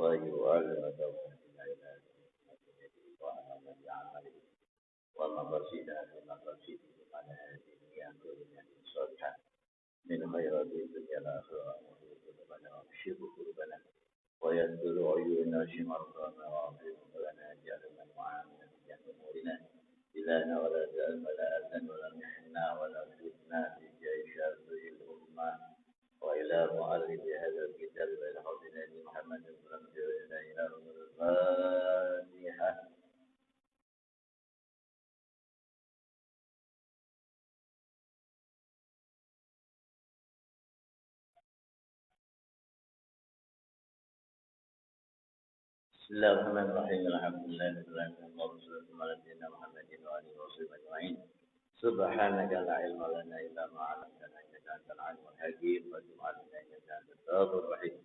ويعلم توفيقنا إلى وأنا من يعمل ومقصدا بمقصده على هذه كلمة صالحة من خيرات الدنيا الآخرة قلوبنا وبشر قلوبنا ويسر عيوننا شمرنا وعظيم لنا جعلنا معاملا في أمورنا إلهنا ولا تأمل أذن ولا محنا ولا فتنا في جيش هذه الأمة وإلى مؤلف هذا الكتاب إلى حضرنا محمد بن عبد الله إلى الفاتحة. بسم الله الرحمن الرحيم الحمد لله رب العالمين والصلاة على سيدنا محمد وآله وصحبه أجمعين سبحانك لا علم لنا إلا ما علمتنا إنك أنت العليم الحكيم وتب علينا إنك أنت التواب الرحيم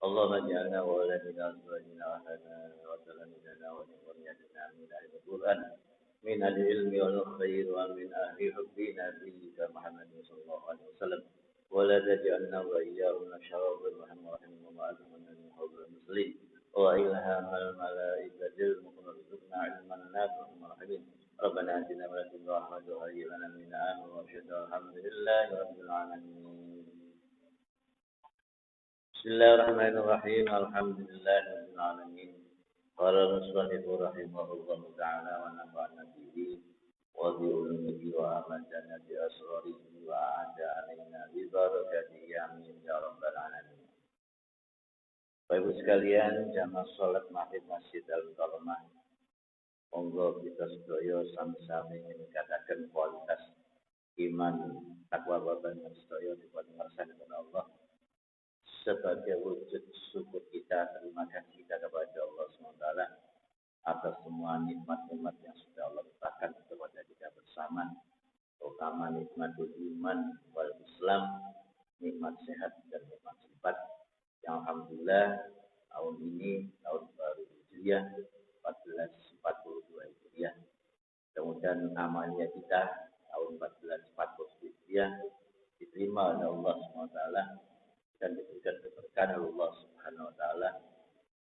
اللهم اجعلنا وولدنا أزواجنا وأهلنا وتلاميذنا وذريتنا من أهل القرآن من العلم والخير ومن أهل حبنا فيك محمد صلى الله عليه وسلم ولا تجعلنا وإياهم من شر الرحمن الرحيم وما أتمنى من حول المسلمين وإلهام الملائكة المقربين علما نافعا مرحبا ربنا آتنا من لدنك رحمة وهيئ لنا من أمرنا رشدا الحمد لله رب العالمين. بسم الله الرحمن الرحيم الحمد لله رب العالمين. قال المصنف رحمه الله تعالى ونفعنا به وبعلومه وأمدنا بأسراره وأعاد علينا ببركاته آمين يا رب العالمين. Bapak Ibu sekalian, jamaah salat maghrib Masjid Al-Karamah, monggo kita sedaya sami-sami meningkatkan kualitas iman takwa bapak sedaya dipun ngersakaken Allah sebagai wujud syukur kita, terima kasih kita kepada Allah SWT atas semua nikmat-nikmat yang sudah Allah letakkan kepada kita bersama, terutama nikmat iman wal Islam, nikmat sehat dan nikmat sifat. Yang alhamdulillah tahun ini tahun baru Hijriah 1442 Hijriah. Kemudian amalnya kita tahun 1440 Hijriah diterima oleh Allah SWT dan diberikan keberkahan oleh Allah Subhanahu wa taala.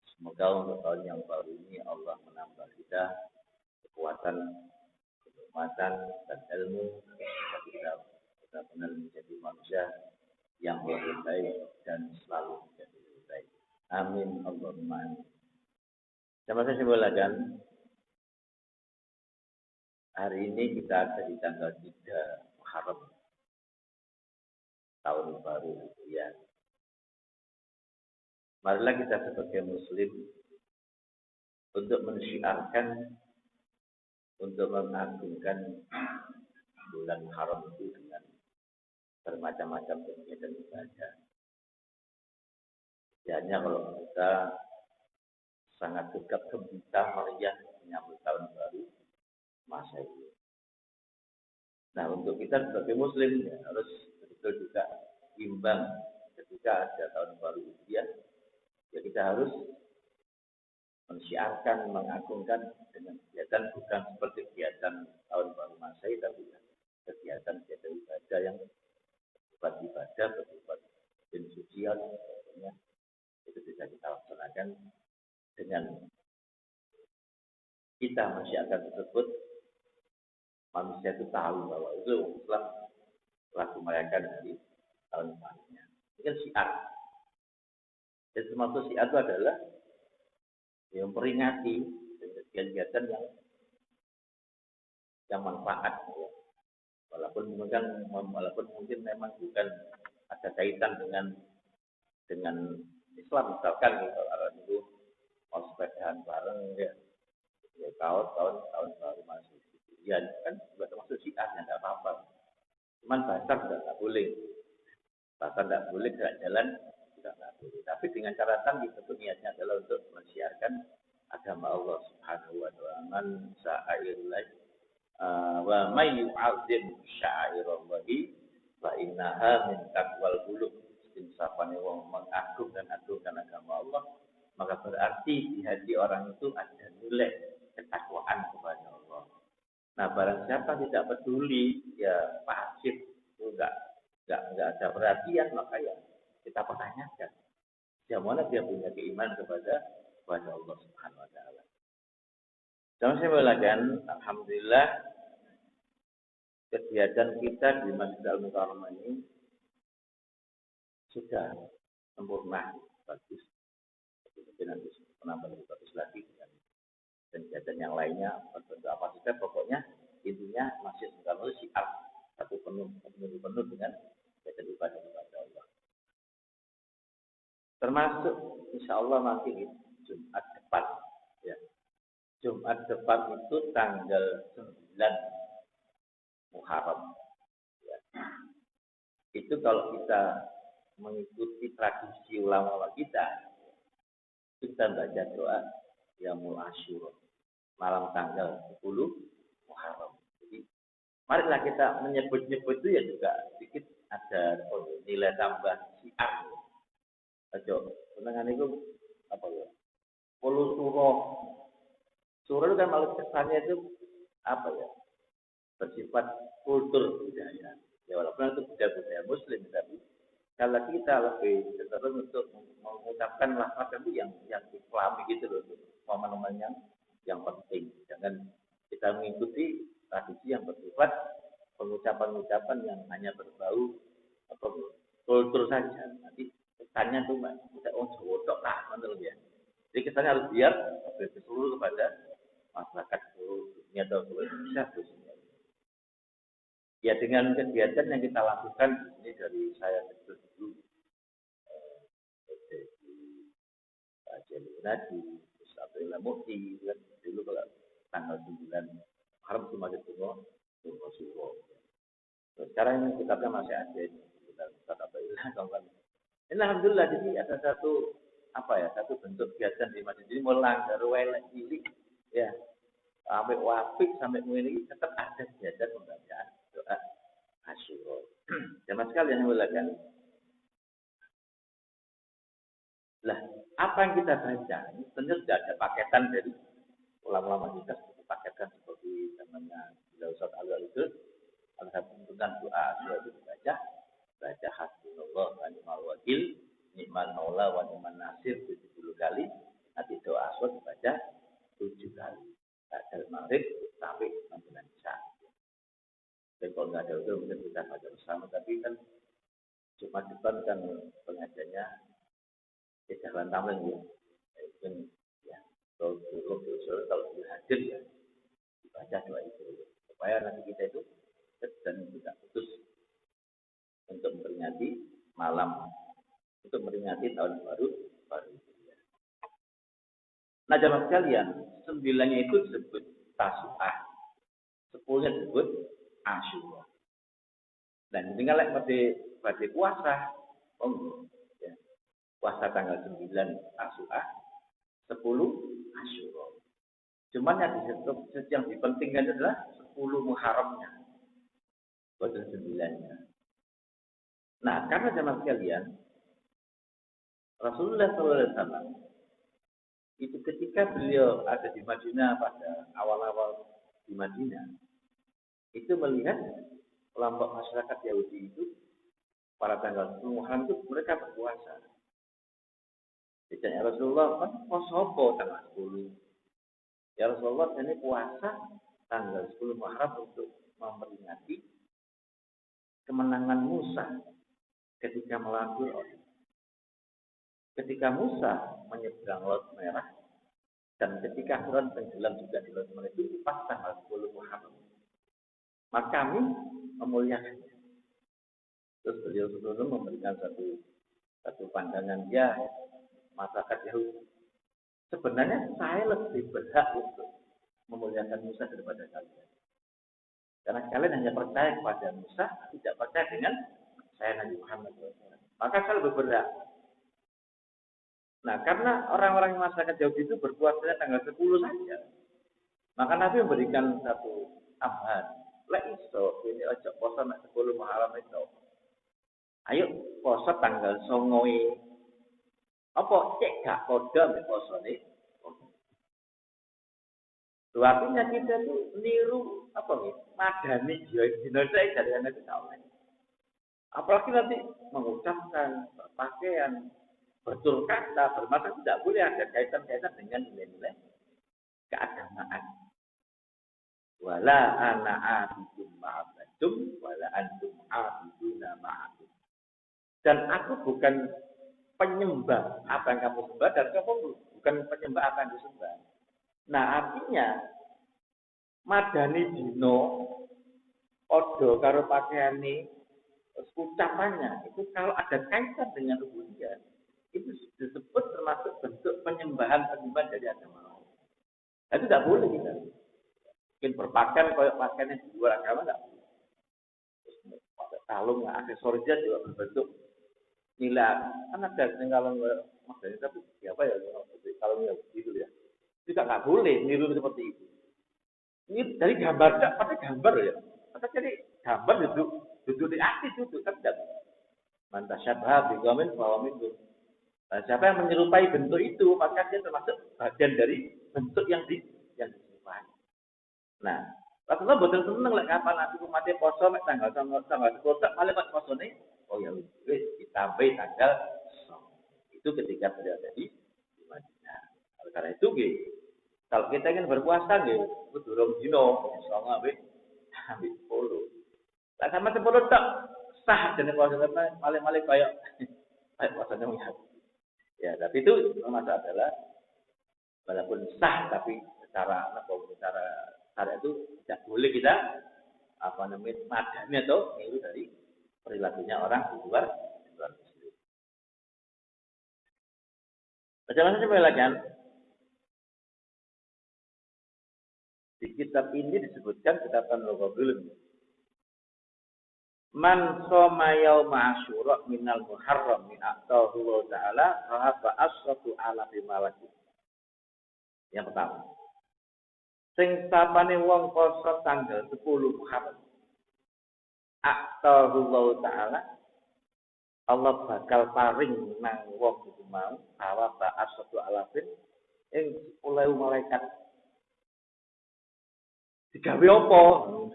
Semoga untuk tahun yang baru ini Allah menambah kita kekuatan, kenikmatan dan ilmu sehingga kita benar-benar menjadi manusia yang lebih baik dan selalu menjadi lebih baik. Amin Allahumma amin. Sama saya simbolkan hari ini kita ada di tanggal 3 Muharram tahun baru Hijriah. Marilah kita sebagai muslim untuk mensyiarkan, untuk mengagungkan bulan Muharram itu dengan bermacam-macam kegiatan ibadah. Hanya kalau kita sangat gegap gembira meriah menyambut tahun baru Masehi. Nah, untuk kita sebagai muslim ya, harus betul juga imbang ketika ada tahun baru Hijriah. Ya kita harus mensyiarkan, mengagungkan dengan kegiatan bukan seperti kegiatan tahun baru Masehi, tapi kegiatan-kegiatan ibadah yang bersifat ibadah, bersifat pensucian, itu bisa kita laksanakan dengan kita mensyiarkan tersebut. Manusia itu tahu bahwa itu Islam telah merayakan dari tahun barunya. Itu kan syiar. Dan termasuk syiar itu adalah yang memperingati kegiatan yang manfaat. Walaupun mungkin memang bukan ada kaitan dengan Islam, misalkan kalau dulu mau sepedaan bareng ya tahun baru masih ya kan juga termasuk syiarnya, nggak apa-apa. Cuman basar nggak boleh, nggak boleh gerak jalan juga nggak boleh. Tapi dengan catatan kita niatnya adalah untuk mensiarkan agama Allah Subhanahu wa taala. Man sa'airillah wa may yu'azzim sya'airallahi fa innaha min taqwal qulub. Insafane wong mengagungkan agama Allah, maka berarti di hati orang itu ada nilai ketakwaan kepada Allah. Nah, barang siapa tidak peduli, ya pasif, itu enggak ada perhatian, maka ya kita pertanyakan Yang mana dia punya keimanan kepada Allah Subhanahu wa taala. Dan saya mengatakan, alhamdulillah kegiatan kita di Masjid Al-Mukarramah ini sudah sempurna, bagus. Mungkin nanti penambah lebih bagus lagi dengan kegiatan yang lainnya, apa saja, pokoknya intinya Masjid Al-Mukarramah itu siap satu penuh dengan kegiatan ibadah kepada Allah. Termasuk insya Allah nanti Jumat depan, ya. Jumat depan itu tanggal 9 Muharram. Ya. Itu kalau kita mengikuti tradisi ulama kita baca doa Yaumul Asyura, malam tanggal 10 Muharram. Jadi, marilah kita menyebut-nyebut itu ya juga sedikit ada nilai tambah syiar. Ajo, senengan itu apa ya? Puluh surah. Surah itu kan malah kesannya itu apa ya? Bersifat kultur budaya. Ya walaupun itu budaya Muslim, tapi kalau kita lebih cenderung untuk mengucapkan lafaz itu yang Islami gitu loh, momen-momen yang penting. Jangan kita mengikuti tradisi yang bersifat pengucapan-ucapan yang hanya berbau apa kultur saja. Nanti kesannya tuh kita Jawa tok lah, menurut ya. Jadi kesannya harus biar seluruh kepada masyarakat seluruh dunia atau seluruh Indonesia khususnya. Ya dengan kegiatan yang kita lakukan ini dari saya kecil dulu, Pak Jalil Nadi, Ustaz Abdullah Mukti, dulu kalau tanggal 9 Muharram cuma ketemu Suro. Sekarang ini kitabnya masih ada ini, Ustaz Abdullah kawan. Ini alhamdulillah jadi ada satu bentuk kegiatan di masjid ini mulai dari welek cilik ya sampai wafik sampai mulai tetap ada kegiatan pembacaan doa Asyura. Jamaah sekalian yang mulakan. Lah, apa yang kita baca ini tentu sudah ada paketan dari ulama-ulama kita seperti paketan seperti namanya Ustaz Al-Ghazali ada satu tentang doa Asyura itu dibaca hasbunallah wa ni'mal wakil, ni'mal maula wa ni'man nasir 70 kali. Nanti doa Asyura dibaca 7 kali. Dari maghrib sampai menjelang isya. Dan kalau nggak ada itu mungkin kita baca bersama, tapi kan Jumat depan kan pengajarnya di jalan taman ya. Mungkin ya kalau hadir ya dibaca doa itu supaya nanti kita itu dan tidak putus untuk memperingati malam, untuk memperingati tahun baru ya. Nah jamaah sekalian, 9-nya itu disebut Tasu'ah, 10-nya disebut Asyura. Dan tinggal pada puasa, ya. Puasa tanggal 9 Tasu'ah, 10 Asyura. Cuman yang dipentingkan adalah 10 Muharramnya, bukan 9-nya. Nah, karena jamaah sekalian, Rasulullah SAW itu ketika beliau ada di Madinah pada awal-awal di Madinah, itu melihat kelompok masyarakat Yahudi itu pada tanggal 10 Muharram itu mereka berpuasa. Ditanya Rasulullah, kan poso tanggal 10? Ya Rasulullah, ini puasa tanggal 10 Muharram untuk memperingati kemenangan Musa ketika melawan Fir'aun. Ketika Musa menyeberang Laut Merah dan ketika Fir'aun tenggelam juga di Laut Merah itu pas tanggal 10 Muharram. Maka kami memuliakannya. Terus beliau sebelum memberikan satu pandangan dia masyarakat Yahudi. Sebenarnya saya lebih berhak untuk memuliakan Musa daripada kalian. Karena kalian hanya percaya kepada Musa, tidak percaya dengan saya Nabi Muhammad SAW. Maka saya lebih berhak. Nah, karena orang-orang masyarakat Yahudi itu berpuasa tanggal 10 saja. Maka Nabi memberikan satu tambahan. Lek iso, ini ojo puasa 10 Muharram itu. Ayo puasa tanggal 9. Apa cek gak kode ambek posone? Artinya kita tuh niru apa nih? Madani Indonesia dari anak kita. Apalagi nanti mengucapkan berpakaian betul kata bermata tidak boleh ada kaitan-kaitan dengan nilai-nilai keagamaan. Wala ana abidum ma'abadum wala antum abiduna ma'abud. Dan aku bukan penyembah apa yang kamu sembah dan kamu bukan penyembah apa yang disembah. Nah artinya madani dino odo karo pakaiane ucapannya itu kalau ada kaitan dengan rububiyah itu disebut termasuk bentuk penyembahan dari agama. Itu tidak boleh kita. Mungkin berpakaian kayak pakaian di luar agama tidak boleh. Pakai kalung, aksesorisnya juga berbentuk nilai. Kan ada kalung makanya tapi siapa ya kalungnya begitu ya. Juga nggak boleh niru seperti itu. Ini dari gambar, pakai gambar ya. Atau jadi gambar duduk di atas itu kan tidak. Mantap syabha biqamin bahwa itu. Siapa yang menyerupai bentuk itu maka dia termasuk bagian dari bentuk yang diserupai. Nah, Rasulullah betul seneng lek kapan aku mati poso mek tanggal 10 malah pas poso nih. Oh ya wis ditambahi tanggal 10. Itu ketika beliau jadi di Madinah. Karena itu kalau kita ingin berpuasa nggih, durung dino iso ngambil 10. Lah sama 10 tok sah jeneng puasa paling-paling kayak puasanya menghat. Ya, tapi itu masalah adalah walaupun sah tapi secara itu tidak boleh kita madani atau niru dari perilakunya orang di luar muslim. Bagaimana saya melakukan? Di kitab ini disebutkan kitab An-Nughul. Man soma yauma asyura minal muharram min aqtahu Allah taala fa asratu ala malaki. Yang pertama. Sing sapane wong poso tanggal 10 Muharram. Aqtahu Allah taala Allah bakal paring nang wong iku mau fa asratu ala ing 10 malaikat. Digawe apa?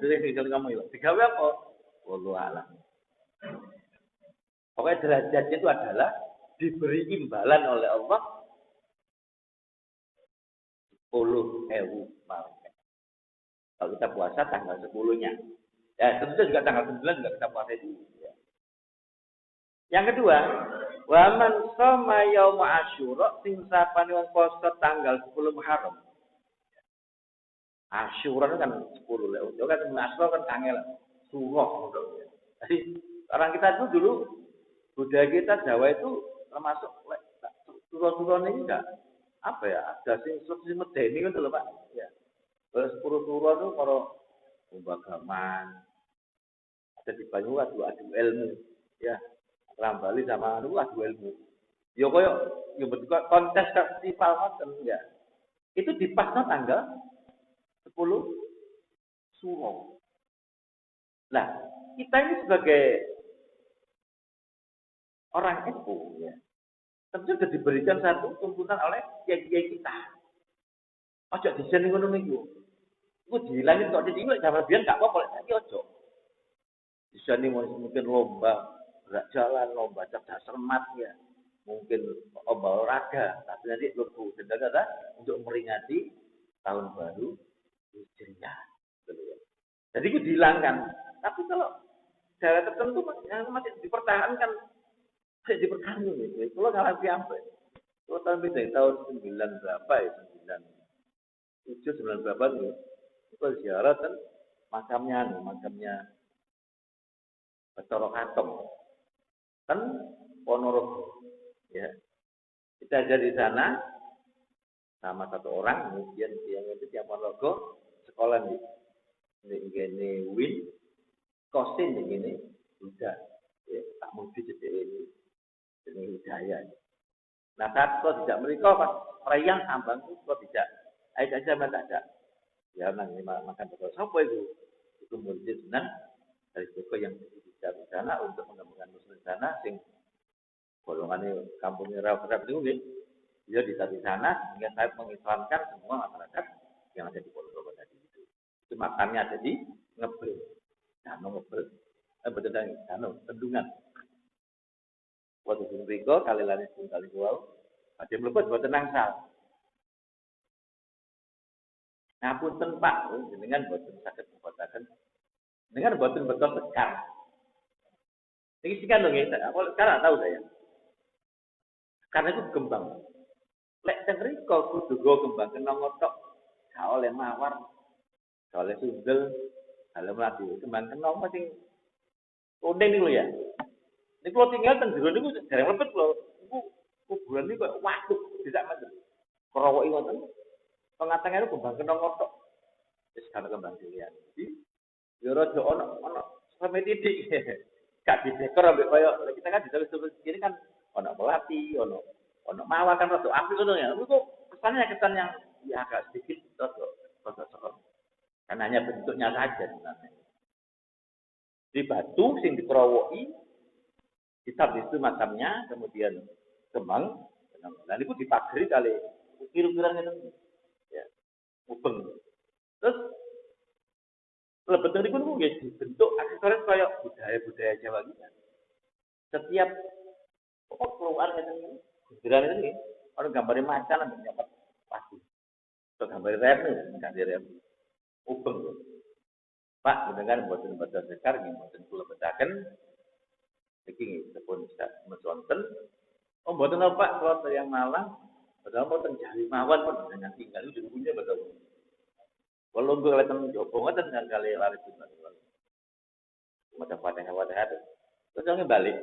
Sing kamu ya. Digawe apa? Wallahu a'lam. Pokoknya derajatnya itu adalah diberi imbalan oleh Allah 10.000 malaikat. Kalau kita puasa tanggal 10-nya. Ya, tentu juga tanggal 9 juga kita puasa itu. Ya. Yang kedua, wa man shoma yauma asyura sing sapane wong poso tanggal 10 Muharram. Asyura kan 10 lek. Yo kan Asyura kan angel. Suruh. Jadi orang kita itu dulu budaya kita Jawa itu termasuk suruh-suruh ini enggak apa ya ada sing medeni kan lho Pak ya. Terus suruh-suruh itu para pembagaman ada di Banyu adu ilmu ya. Rambali sama adu ilmu. Yo koyo yo betul kontes festival ngoten ya. Itu dipasno tanggal 10 Suro. Nah, kita ini sebagai orang NU ya, tentu sudah diberikan satu tuntunan oleh kiai-kiai kita. Ojo desain ngono niku. Iku dihilangin kok jadi lek zaman biyen gak apa-apa lek saiki ojo. Desain mungkin lomba gerak jalan, lomba cerdas cermat ya. Mungkin lomba olahraga, tapi nanti lebih denda untuk meringati tahun baru Hijriah. Jadi itu dihilangkan. Tapi kalau daerah tertentu yang masih dipertahankan, masih dipertahankan gitu. Kalau ngalami apa? Kalau tahun 9 berapa ya? 9 berapa tuh? Itu ziarah kan makamnya Bathara Katong. Kan Ponorogo. Ya. Kita jadi di sana sama satu orang, kemudian yang Ponorogo sekolah ini Win. Kosin begini sudah ya, tak mungkin jadi ini hidayah. Nah saat kau tidak menikah pas perayaan sambang kau tidak air aja mana ada ya nanti makan betul sampai itu murid senang dari toko yang di sana untuk mengembangkan muslim sana sing golongannya kampungnya rakyat itu dia di sana sehingga saya mengislamkan semua masyarakat yang ada di Ponorogo tadi itu makamnya ada di Ngebel. Danau ngebel, betul tendungan. Waktu mriko kalilane setunggal iku wau badhe mlebet boten nangsal. Ngapunten Pak, jenengan boten saged ngebotaken. Jenengan boten betul sekar. Iki sikan lho nggih, sekarang tahu saya. Karena itu kembang. Lek teng mriko kudu go kembang kena ngotok. Gak oleh mawar, gak oleh sundel, kalau mlaku kembang kena mesti kuning niku ya. Ini kalau tinggal teng jero niku jarang lepet lho. Niku kuburan niku kok waduk tidak mesti. Krowoki ngoten. Pengatangane kembang kena ngotok. Wis kan kembang dilian. Jadi yo rada ana sampe titik. Gak didekor ambek koyo kita kan ditulis-tulis sendiri kan ana melati, ana mawar kan rada apik ngono ya. Niku kesan yang ya agak sedikit rada serem. Kan hanya bentuknya saja sebenarnya. Di batu sing dikerowoki kitab itu makamnya, kemudian kembang, dan itu dipagari kali ukir-ukiran itu, ya, mubeng. Terus lebetan itu nggak dibentuk aksesoris kayak budaya Jawa gitu. Setiap keluar gitu, gudiran itu nih, orang gambarnya macan dan dapat pasti. Atau gambar rem nih, ganti rem, mubeng. Pak, dengan buatan sekar, buatan pulau bedakan, iki sepun mesonten. Oh, mboten Pak, kalau yang Malang, padahal mboten jari mawon pun dengan tinggal itu punya betul. Kalau gue lihat Jopo ngoten kan kali lari itu. Macam patah ada. Terus yang balik.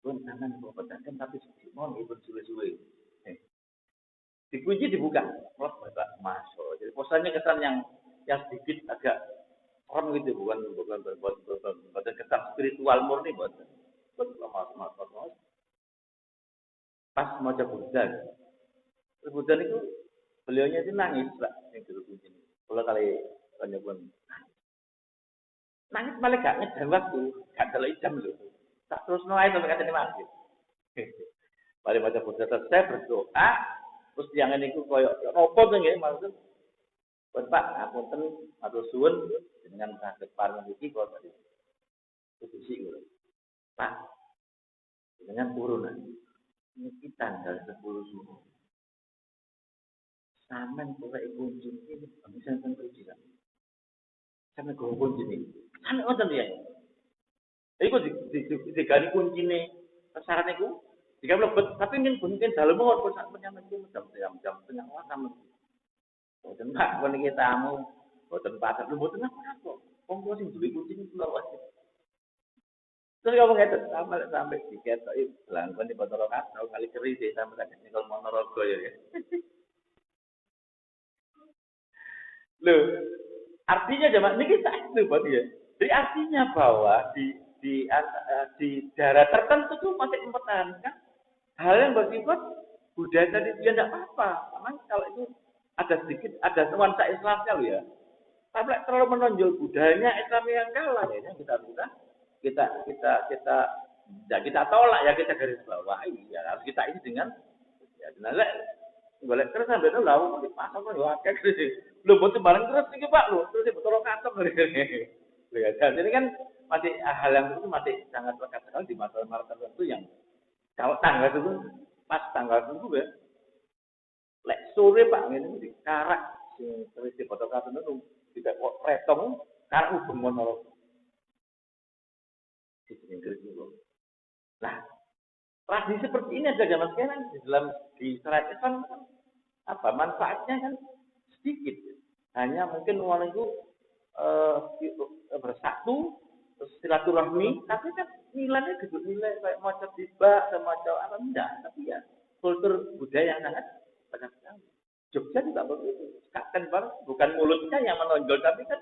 Pun tangan kok pedakan tapi sedikit mohon ibu suwe-suwe. Dikunci dibuka. Wah, Bapak masuk. Jadi posanya kesan yang sedikit agak orang gitu bukan kesan spiritual murni buat. Mas. Pas mau Buddha. Buddha itu beliaunya itu nangis lah yang dulu kunci. Kalau kali banyak pun nangis malah gak ngedam waktu, gak terlalu jam loh. Tak terus mulai sampai kata ini mati. Mari baca Buddha saya berdoa, terus yang ini ku koyok apa tuh nggih maksud. Pak, ngapunten matur suwun dengan saged paring iki kok tadi. Itu sih Pak, dengan turunan. Ini tanggal 10 Juni. Saman pura kunci ini bisa tentu tidak. Sampai kau kunci ini. Sampai ngoten ya. Iku digani kunci ini. Syaratnya itu. Jika mlebet, tapi mungkin dalam mohon sak penyaman itu jam tengah malam. Boten Pak, kon iki tamu. Boten pasar lu boten apa-apa. Wong tuwa sing duwe kunci iki keluar wajib. Terus kamu ngerti sampai tiket itu langkon di Batalong atau kali keri sih sampai tadi nih kalau Monorogo ya. Loh, artinya zaman ini kita itu berarti ya. Jadi artinya bahwa di daerah tertentu itu masih mempertahankan hal yang bersifat budaya tadi dia tidak apa-apa. Karena kalau itu ada sedikit ada nuansa Islamnya loh ya. Tapi terlalu menonjol budayanya Islam yang kalah ya kita tolak ya kita garis bawahi ya harus kita isi dengan ya jenazah boleh terus sampai itu lalu di pasar kan ya akeh lu butuh barang terus iki Pak lu terus betul kantong ya jadi kan masih hal yang itu masih sangat lekat sekali di masalah tertentu yang kalau tanggal itu pas tanggal itu ya lek sore Pak ini di karak sing terus di foto kartun itu tidak kok retong karena ubeng mono nah, tradisi seperti ini ada zaman sekarang di syariat Islam kan apa manfaatnya kan sedikit. Hanya mungkin orang itu bersatu terus silaturahmi, tapi kan nilainya juga nilai kayak macam tiba semacam apa enggak, tapi ya kultur budaya yang sangat sekali. Jogja juga begitu. Kan bukan mulutnya yang menonjol, tapi kan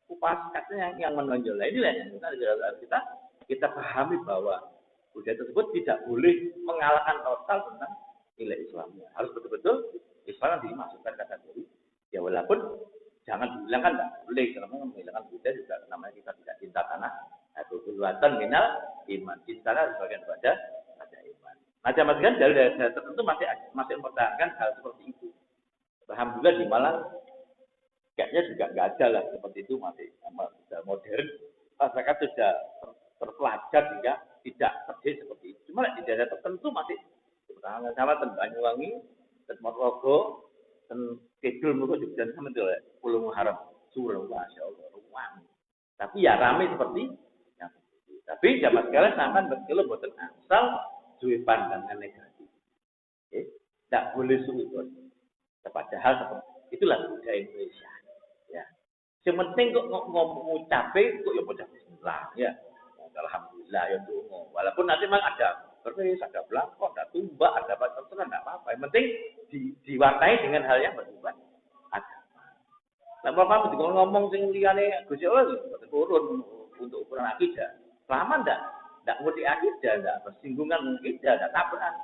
upas katanya yang menonjol. Nah, inilah yang kita pahami bahwa budaya tersebut tidak boleh mengalahkan total tentang nilai Islamnya. Harus betul-betul Islam dimasukkan kategori. Ya walaupun jangan dihilangkan, tidak boleh. Karena menghilangkan budaya juga namanya kita tidak cinta tanah. Atau keluatan minal iman. Cinta harus bagian daripada iman. Macam-macam dari tertentu masih mempertahankan hal seperti itu. Alhamdulillah di Malang kayaknya juga nggak ada lah seperti itu masih sudah modern. Masyarakat sudah terpelajar hingga tidak persis seperti itu. Cuma di daerah tertentu masih sama ten Banyuwangi, ten Ponorogo, ten Kidul mereka juga sama itu ya. Pulau Muharram, surau masya Allah, ruang. Tapi ya ramai seperti yang itu. Tapi zaman sekarang sampai berkilo buatan asal duwe pandangan negatif. Tidak boleh suudon. Padahal seperti itulah budaya Indonesia. Ya. Yang penting kok ngomong capek, kok ya baca bismillah ya. Alhamdulillah ya tuh. Walaupun nanti memang ada beris, ada belangkon, ada tumbak, ada apa terserah tidak apa-apa. Yang penting diwarnai dengan hal yang bersifat agama. Nah, bapak kalau ngomong sing liyane Gusti Allah turun untuk ukuran akidah. Selama ndak ngerti akidah, ndak bersinggungan akidah, ndak tabrakan.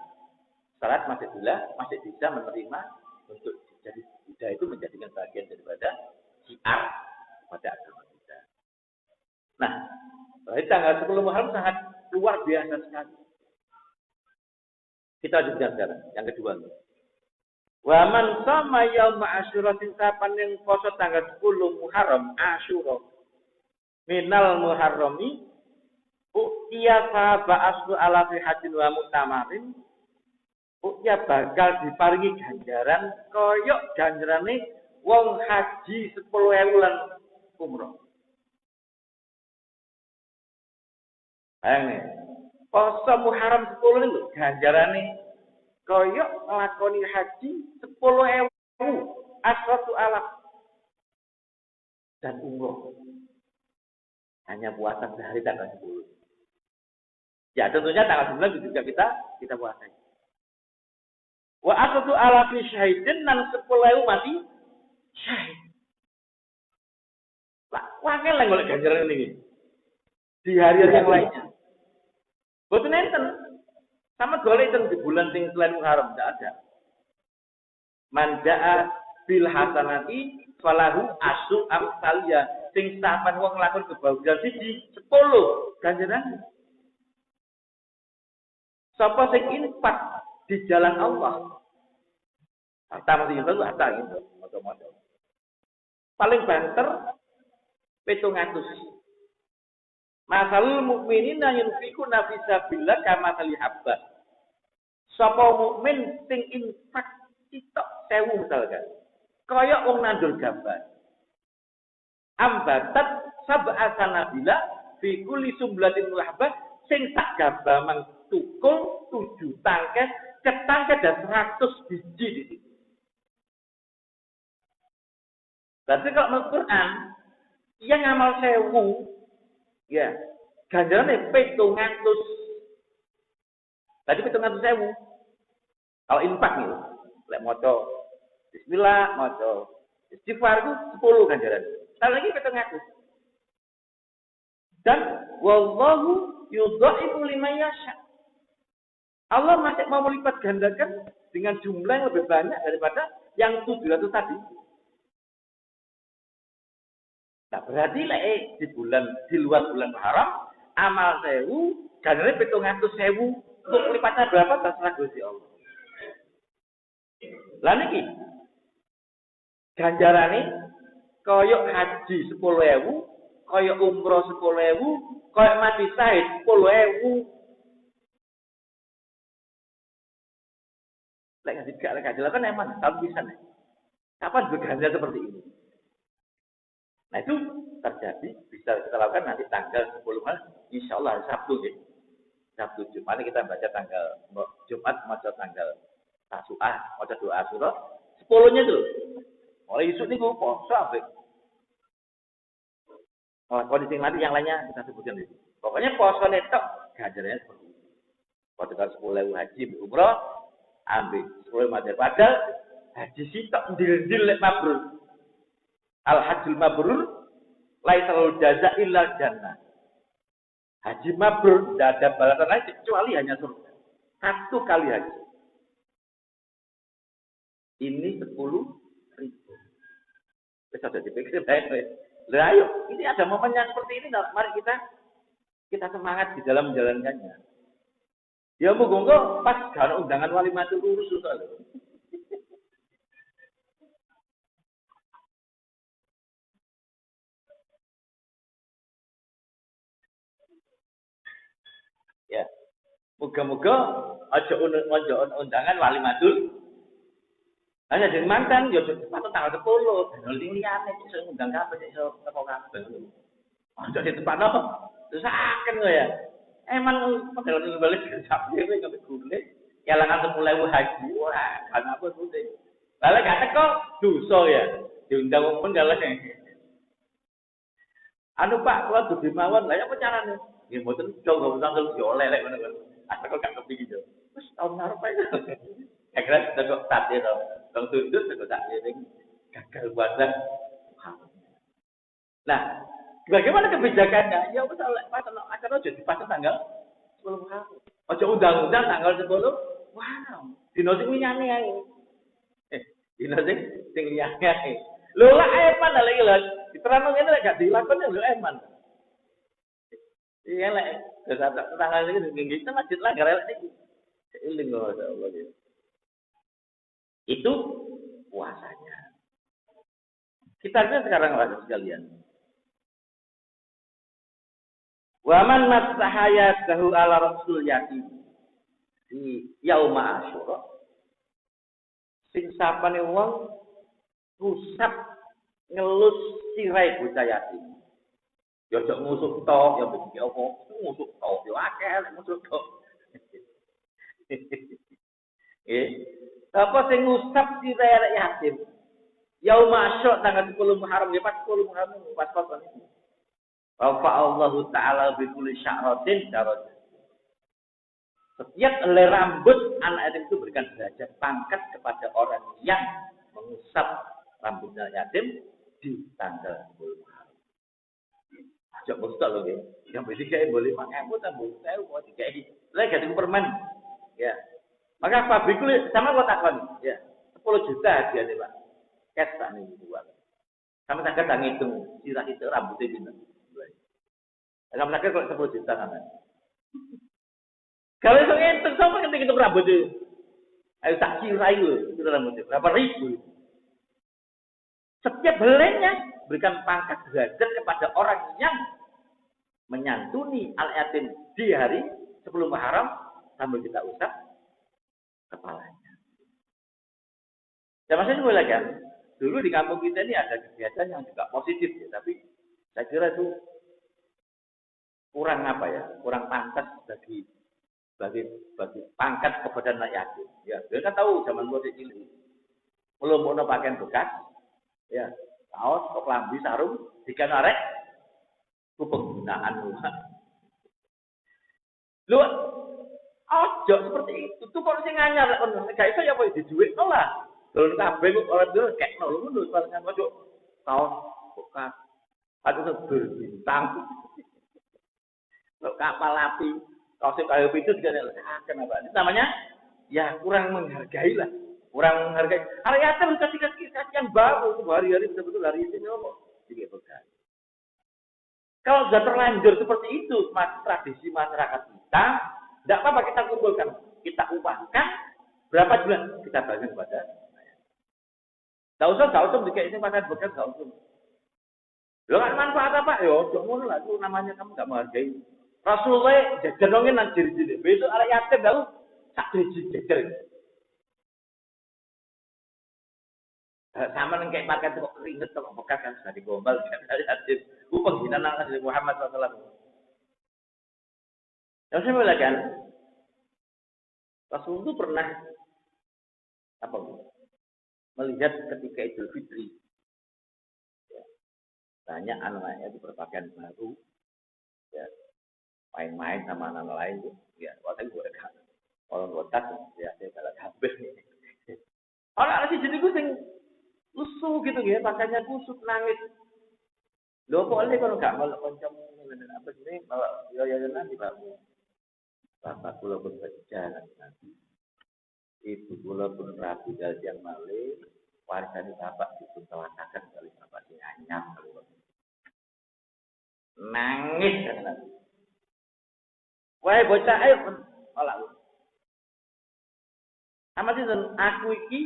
Syarat masih bisa menerima untuk jadi budaya itu menjadikan bagian daripada syiar pada agama kita. Nah, tanggal 10 Muharram sangat luar biasa sekali. Kita lanjutkan sekarang. Yang kedua. Wa man sama yaum Asyura sisapan yang poso tanggal 10 Muharram Asyura minal Muharrami uqiya sahaba aslu ala fi hajin wa mu'tamarin uqiya bakal diparingi ganjaran koyok ganjarane wong haji 10.000 lan umroh. Ayo poso Muharram 10 itu ganjarane koyok nglakoni haji 10.000 asratu alaf dan umroh. Hanya puasa sehari tanggal 10. Ya tentunya tanggal 9 juga kita puasai. Wa asratu alaf syahidin nan 10.000 mati syahid. Lah, wakil lah golek ganjaran ini. Di hari-hari yang lainnya. Boten enten. Sama golek di bulan sing selain Muharram tidak ada. Man jaa bil hasanati falahu asu amsalia. Sing sampean wong nglakon kebagusan siji 10 ganjaran. Sapa sing infak di jalan Allah. Harta mesti itu harta gitu, macam-macam. Paling banter 700. Masalul mukminina yunfikuna fi sabilillah kama sali habbah. Sapa mukmin sing infak sitok 1000 misalkan. Kaya wong nandur gambar. Ambatat sab'a sanabila fi kulli sumblatin habbah sing sak gamba mang tukul 7 tangkes, ketangkes ada 100 biji di situ. Berarti kalau menurut Quran, yang ngamal 1000 ya, ganjarannya 700. Tadi 700.000. Kalau infak nih, lek maca bismillah, maca istighfar itu 10 ganjaran. Sekali lagi 700. Dan wallahu yudha'ifu liman yasha. Allah masih mau melipat gandakan dengan jumlah yang lebih banyak daripada yang 700 tadi. Nah, berarti di luar bulan Muharram amal 1000 ganjarannya 700.000 untuk lipatnya berapa terserah Gusti Allah. Lah niki ganjarane koyok haji 10.000, koyok umroh 10.000, koyok mati syahid 10.000. Lek gak kan emang tak bisa nih. Kapan berganjar seperti ini? Nah itu terjadi bisa kita lakukan nanti tanggal 10 Maret, insya Allah Sabtu ya. Sabtu Jumat ini kita baca tanggal Jumat maca tanggal Tasu'ah, maca doa Asyura 10-nya tuh. Mulai isu nih gue poso sampai. Oh, kondisi nanti yang lainnya kita sebutkan di sini. Pokoknya poso netok ganjarannya seperti ini. Waktu kan 10.000 haji umroh ambil 10 mati padahal haji sitok ndil-ndil lek mabrur. Al-hajjul mabrur laisal jaza illa jannah. Haji mabrur tidak ada balasan lain kecuali hanya surga. 1 kali haji. Ini 10.000. Bisa sudah dipikir baik-baik. Lah ayo, ini ada momen yang seperti ini. Mari kita semangat di dalam menjalankannya. Ya moga-moga pas kalau undangan walimatul urus loh. Ya. Muga-muga aja undangan wali madul. Hanya jadi mantan, ya cepat tanggal 10. Dan sing liyane iso ngundang kabeh iso teko kabeh. Aja di tempat apa? Terus akan ya. Emang padahal balik sampai itu nggak boleh. Kelangan 10.000 haji. Wah, kenapa sudah? Balik gak teko dosa ya. Diundang pun kalau anu Pak, kalau tuh mawon lah ya apa carane? Ya mboten coba tanggal yo lelek ngono kan. Aku kok gak kepikir yo. Wis tahun ngarep ae. Akhirnya teko tate to. Tong tunduk teko tate ning gagal puasa. Nah, bagaimana kebijakannya? Ya wis pas acara aja dipasang tanggal 10 Muharram. Aja undang-undang tanggal 10. Wow, dino sing liyane ae. Dino sing liyane ae. Lho lah eman lagi lho. Diterangno ngene lek gak dilakoni lho eman. Iya lek tanggal iki tinggi itu masjid lah garel iki. Eling Allah. Itu puasanya. Kita lihat sekarang lagi sekalian. Waman masahayatahu ala rasul yatim di yauma asyura. Sing sapane wong rusap ngelus sirai bocah yatim. Ya ojo ngusuk tok, ya iki apa? Ngusuk tok, ya akeh ngusuk tok. Apa sing ngusap sirai arek yatim? Yauma asyura tanggal 10 Muharram, ya pas 10 Muharram pas poson itu. Rafa Allah Ta'ala bikuli sya'ratin darajat. Setiap helai rambut anak yatim itu berikan derajat pangkat kepada orang yang mengusap rambutnya yatim di tanggal 10 Muharram. Ajak mustah loh ya. Yang bertiga boleh pakai tambah saya mau tiga ini. Lagi ganti permen. Ya. Maka pabrik sama kota kan. Ya. 10 juta hadiah nih Pak. Cash tak nih buat. Sama saya kadang hitung sirah itu rambutnya gitu. Kamu sakit kalau 10 juta kan? Kalau itu ngitung, siapa yang ngitung rambut itu? Ayo tak kira itu rambut itu. Berapa ribu? Setiap helainya berikan pangkat derajat kepada orang yang menyantuni al-yatim di hari sebelum Muharram sambil kita usap kepalanya. Ya maksudnya boleh kan? Dulu di kampung kita ini ada kegiatan yang juga positif ya, tapi saya kira itu kurang apa ya, kurang pantas bagi pangkat kepada anak yatim. Ya, dia kan tahu zaman dulu cilik. Belum mau pakaian bekas, ya, kaos, klambi, sarung, jika narek, itu penggunaan lu. Lu, ojo seperti itu. Tuh kalau sih nganyar, kayak itu ya apa di duit lah. Kalau kabeh kok orang dulu kayak nol, lu soalnya ojo kaos bekas, atau berbintang. Kalau kapal api, kalau kayu itu juga kenapa? Itu namanya ya kurang menghargai lah, kurang menghargai. Hari yatim kasih yang baru, hari-hari betul-betul hari ini kok jadi bekas. Kalau sudah terlanjur seperti itu, tradisi masyarakat kita, tidak apa-apa kita kumpulkan, kita uangkan berapa bulan kita bagi kepada. Tidak usah dikasih makan bekas, tidak usah. Lo kan manfaat apa? Yo, jangan lah itu namanya kamu nggak menghargai. Rasulullah jajarongin nang jiri-jiri. Besok anak yatim lalu tak jajar. Sama dengan kayak makan kok keringet kok bekas kan sudah digombal dari yatim. Penghinaan Nabi Muhammad SAW. Yang saya bilang Rasul itu pernah apa melihat ketika Idul Fitri. Ya, banyak anak-anaknya itu berpakaian baru. Ya, main-main sama anak lain tuh, ya waktu gue kan orang kotak ya saya kalah habis nih. Orang sih jadi gue sing lusuh gitu ya, pakainya kusut nangis. Lo boleh kalau nggak mau kencang apa sih bawa ya nanti bapak pulau pun berjalan nanti. Ibu pulau pun rapi dari yang malih warisan bapak diputawatakan kali bapak sih anyam nangis kan. Wahai bocah ayo olak. Sama sih aku iki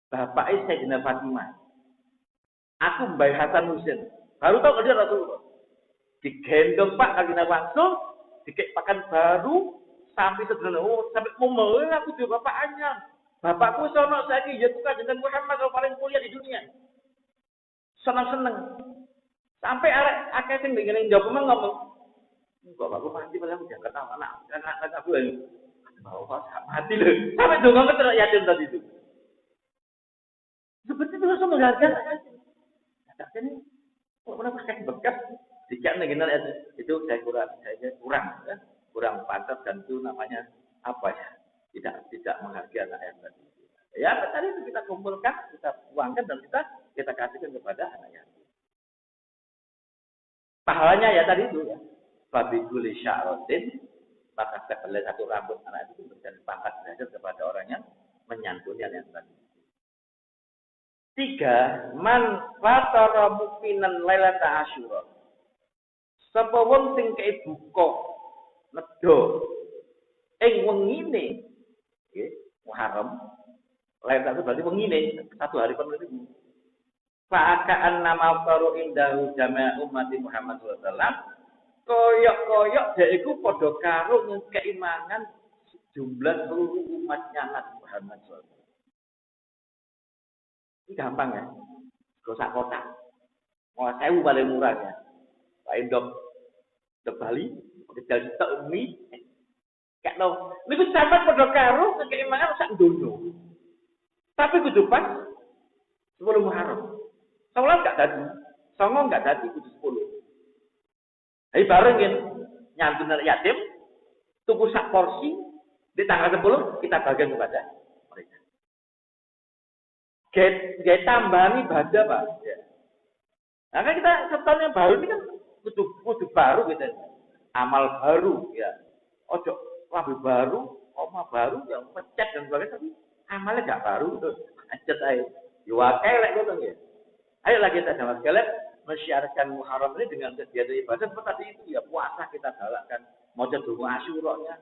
bapak Sayyidina Fatimah. Aku Mbak Hasan Husain. Baru tahu dia Rasulullah. Digendong Pak kali langsung dikek pakan baru sampai sederhana sampai ngomong aku juga bapak anyar. Bapakku sono saiki ya tukang jeneng Muhammad yang paling mulia di dunia. Seneng-seneng. Sampai arek akeh sing ngene njawab ngomong. Kok bapakku mati padahal udah kata anak aku lagi. Bawa mati lho. Sampai donga keterok yatim tadi itu. Seperti itu langsung menghargai yatim. Kata ini kok pernah pakai bekas jika negara itu saya kurang pantas dan itu namanya apa ya tidak menghargai anak yang tadi ya tadi itu kita kumpulkan kita uangkan dan kita kasihkan kepada anak yatim pahalanya ya tadi itu ya fabidul sya'ratin maka sebelah satu rambut anak itu memberikan pangkat derajat kepada orang yang menyantuni yang tadi. 3. Man fatara mu'minan lailata asyura. Sapa wong sing kei buka nedha ing wengine nggih Muharram. Lailata berarti wengine satu hari penuh. Fa'aka annama faru indahu jama' umat Muhammad sallallahu alaihi wasallam. Koyok-koyok dhek iku padha karo ngekeki mangan jumlah seluruh umatnya Nabi Muhammad sallallahu alaihi wasallam. Ini gampang ya. Gosak kotak. Mau 1000 paling murah ya. Pak Endok Bali, kedal sitok umi. Gak no. Niku sampean padha karo kekeimangan sak donya. Tapi kudu pas 10 Muharram. 11 gak dadi. 9 gak dadi kudu 10. Ayo bareng kan nyantun yatim tuku sak porsi di tanggal 10 kita bagian kepada mereka. Gaya tambahan ibadah Pak. Ya. Nah kan kita setahun yang baru ini kan kudu baru gitu. Amal baru ya. Ojo lambe baru, oma baru yang pecat dan sebagainya tapi amalnya gak baru tuh. Pecat aja. Ya wakai lek ngono ya. Ayolah kita sama sekalian mensyiarkan Muharram ini dengan kegiatan ibadah seperti tadi itu ya puasa kita galakkan. Mau donga Asyura-nya,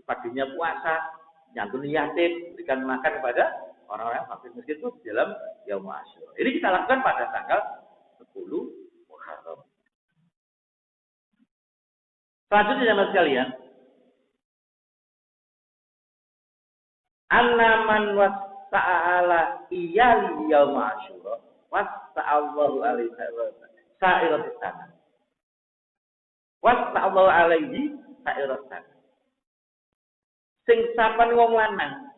paginya puasa, nyantuni yatim, berikan makan kepada orang-orang fakir miskin itu di dalam Yaum Asyura. Ini kita lakukan pada tanggal 10 Muharram. Selanjutnya jemaah sekalian, An-naman wasa'ala iyali Yaum Asyura wasa'allahu alaihi sa'irat sana. Wasa'allahu alaihi sa'irat sana. Sing sapan wong lanang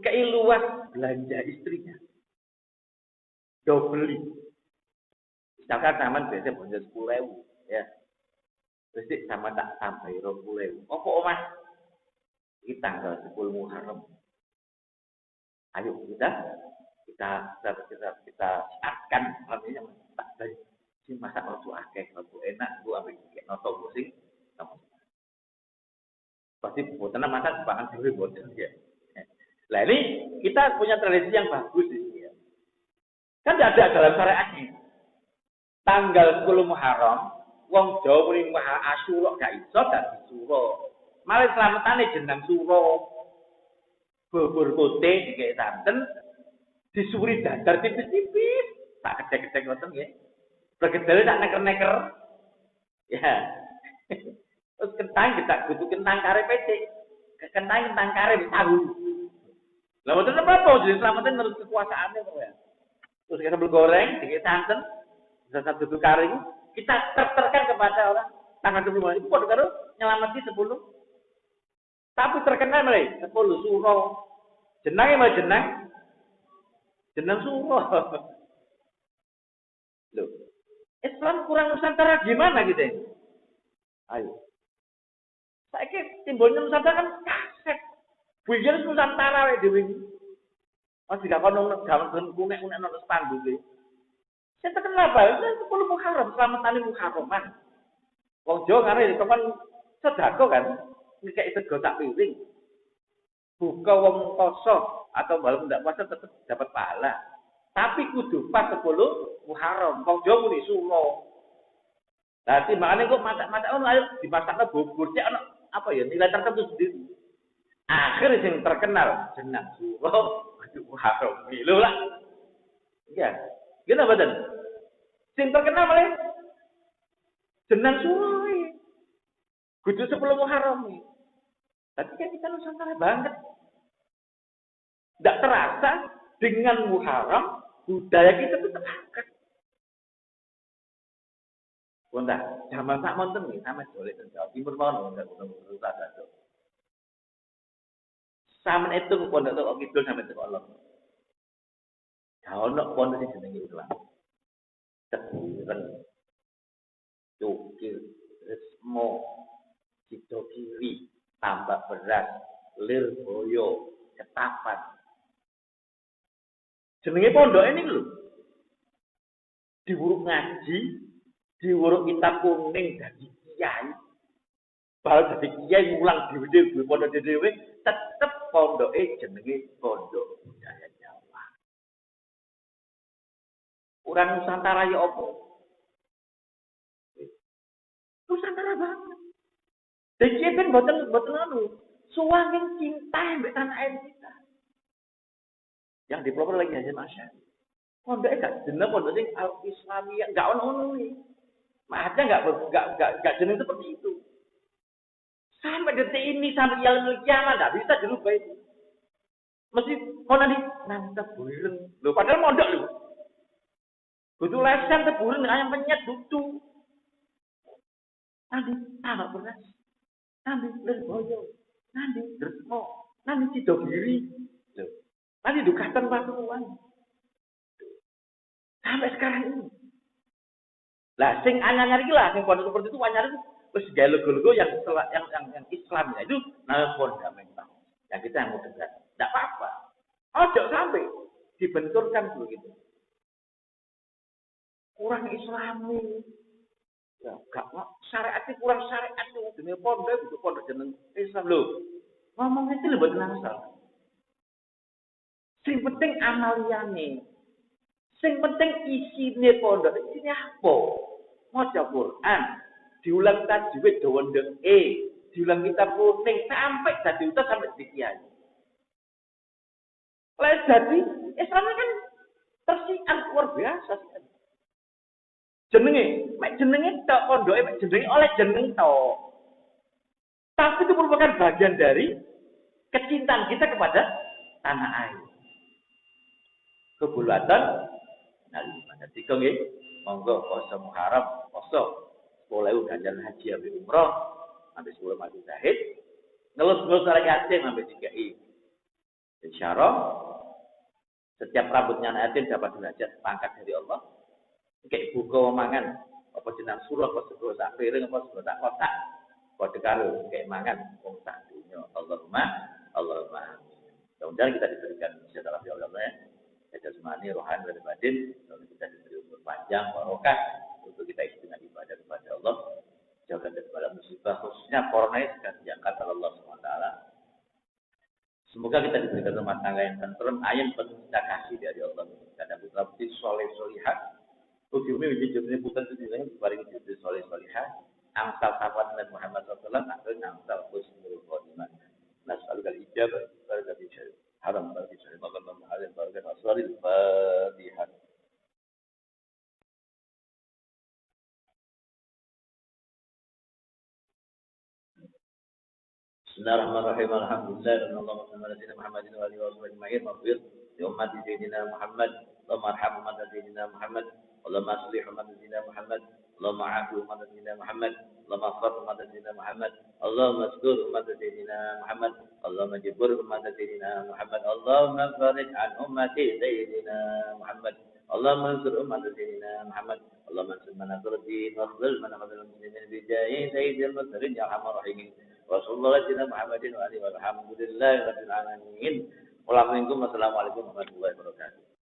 kei luas belanja istrinya. Dobeli. Misalkan taman biasa belanja 10.000 ya. Terus sama tak tambah 20.000. Apa omah? Ini tanggal 10 Muharram. Ayo kita siapkan artinya tak baik. Si masak waktu akeh, waktu enak, gua ambil kayak noto musing. Pasti buatan masak bahan sendiri buatan ya. Nah ini kita punya tradisi yang bagus di sini ya. Kan tidak ada dalam syariatnya. Tanggal 10 Muharram, wong Jawa muni Asyura gak iso dadi suro. Malah slametane jeneng suro. Bubur putih dikek santen, disuri dadar tipis-tipis, tak kedek-kedek ngoten nggih. Bergedel tak neker-neker. Ya. Terus kentang kita butuh kentang kare pecik. Kentang kare tahu. Lah mboten apa-apa, jadi selamatin menurut kekuasaannya kok ya. Terus kita sambal goreng, dikit santen, satu duduk kari, kita terterkan kepada orang tanggal 10 itu pada karo nyelamati 10. Tapi terkenal mulai 10 suro. Jenenge mah jeneng suro. Loh. Islam kurang Nusantara gimana gitu ya? Ayo. Saiki simbolnya Nusantara kan kaset. Biyen Nusantara wae dhewe. Mas tidak kono gawen kunek-kunek nang spanduk iki. Sing terkenal bae 10 Muharram, slametane Muharraman. Wong Jawa ngene itu kan sedekah kan, ngekeki sego sak piring. Buka wong poso atau malam ndak puasa tetap dapat pahala. Tapi kudu pas 10 Muharram. Wong Jawa muni sulo. Dadi makane kok masak-masak ono ayo dimasakno bubur cek ono apa ya nilai tertentu sendiri. Akhir sing terkenal jeneng suro Muharram. Lho lah. Iya. Gila badan. Sing terkenal malah jeneng suro. Kudu 10 Muharram. Tapi kan kita Nusantara banget. Tidak terasa dengan Muharram, budaya kita itu terangkat. Wonten zaman sak monten nggih sampe dolek teng Jawa Timur mawon enggak kudu tak. Sampe itu pondok kok kidul sampe teko Allah. Kalau nak pondok sing jenenge Islam. Teburen, cukil, resmo, sido kiri, tambak beras, lirboyo, ketapan. Jenenge pondok ini lho. Diwuruk ngaji, diwuruk kitab kuning dadi kiai. Bal dadi kiai ngulang dhewe-dhewe pondok dhewe tetep pondoke jenenge pondok budaya Jawa. Orang Nusantara ya apa? Nusantara banget. Jadi kan boten anu, suangin cinta mbek tanah air kita. Yang dipelopor lagi aja masyarakat. Pondoknya gak jeneng pondok sing al-Islamiyah, gak ono iki. Makanya gak jeneng seperti itu. Sampai detik ini sampai yaumul kiamat enggak bisa dirubah itu. Mesti mau nanti teburen. Lho padahal mondok lho. Butuh lesan teburen ayam penyet dudu. Nanti tambak beras. Nanti lirboyo. Nanti resmo. Nanti sidogiri. Nanti dukatan Pasuruan. Sampai sekarang ini. Lah sing anyar iki lah sing pondok seperti itu anyar itu wis gawe logo-logo yang Islam ya. Itu namanya fundamental. Yang kita yang mau tegak. Enggak apa-apa. Ojo sampai dibenturkan begitu. Kurang Islami. Ya, gak syariat itu kurang syariat itu dene pondok jeneng Islam lho. Ngomong itu lho mboten asal. Sing penting amaliyane. Sing penting isine pondok, isine apa? Maca Quran, diulang tajwid dawendeng diulang kitab kuning sampai dadi utus sampai dikiai. Lah dadi Islam kan tersiar luar biasa sih. Jenenge tok pondoke jenenge oleh jeneng tok. Tapi itu merupakan bagian dari kecintaan kita kepada tanah air. Kebulatan Jadi kau nggih, monggo poso Muharram, poso 10.000 ganjaran haji ambil umroh, ambil 10 mati syahid, ngelus-ngelus orang yatim ambil 3i. Insyaallah setiap rambutnya anak yatim dapat derajat pangkat dari Allah. Kayak buka mangan, apa jenang surah, apa sebuah sak piring, apa sebuah sak kotak, kode karo kayak mangan, wong sak dunya. Allahumma amin. Mudah-mudahan kita diberikan sejahtera oleh Allah ya. Jasmani, rohani, dan batin, lalu kita diberi umur panjang, barokah untuk kita isi dengan ibadah kepada Allah, jauhkan daripada musibah, khususnya corona yang diangkat oleh Allah SWT. Semoga kita diberikan rumah tangga yang tenteram, ayam penuh kita kasih dari Allah. Karena putra putri soleh solihah, bumi menjadi jodohnya putra sendiri, baring jodoh soleh solihah, angsal sahabat Nabi Muhammad SAW, akhirnya angsal husnul khotimah. Nas'alul ijabah, barakatuh syarif. حرم الله في شهر الله عليه بركة أسرار الفاتحة. بسم الله الرحمن الرحيم الحمد لله اللهم صل على سيدنا محمد وآله وصحبه أجمعين واغفر لأمة سيدنا محمد اللهم ارحم أمة سيدنا محمد اللهم أصلح أمة سيدنا محمد اللهم عافي أمة سيدنا محمد اللهم اغفر أمة سيدنا محمد اللهم استر أمة سيدنا محمد اللهم جبر أمة سيدنا محمد اللهم فرج عن أمة سيدنا محمد اللهم انصر أمة سيدنا محمد اللهم انصر من نصر الدين واخذل من خذل المسلمين بجاه سيد المرسلين يا أرحم الراحمين وصلى الله على سيدنا محمد وآله والحمد لله رب العالمين. Wassalamualaikum warahmatullahi wabarakatuh.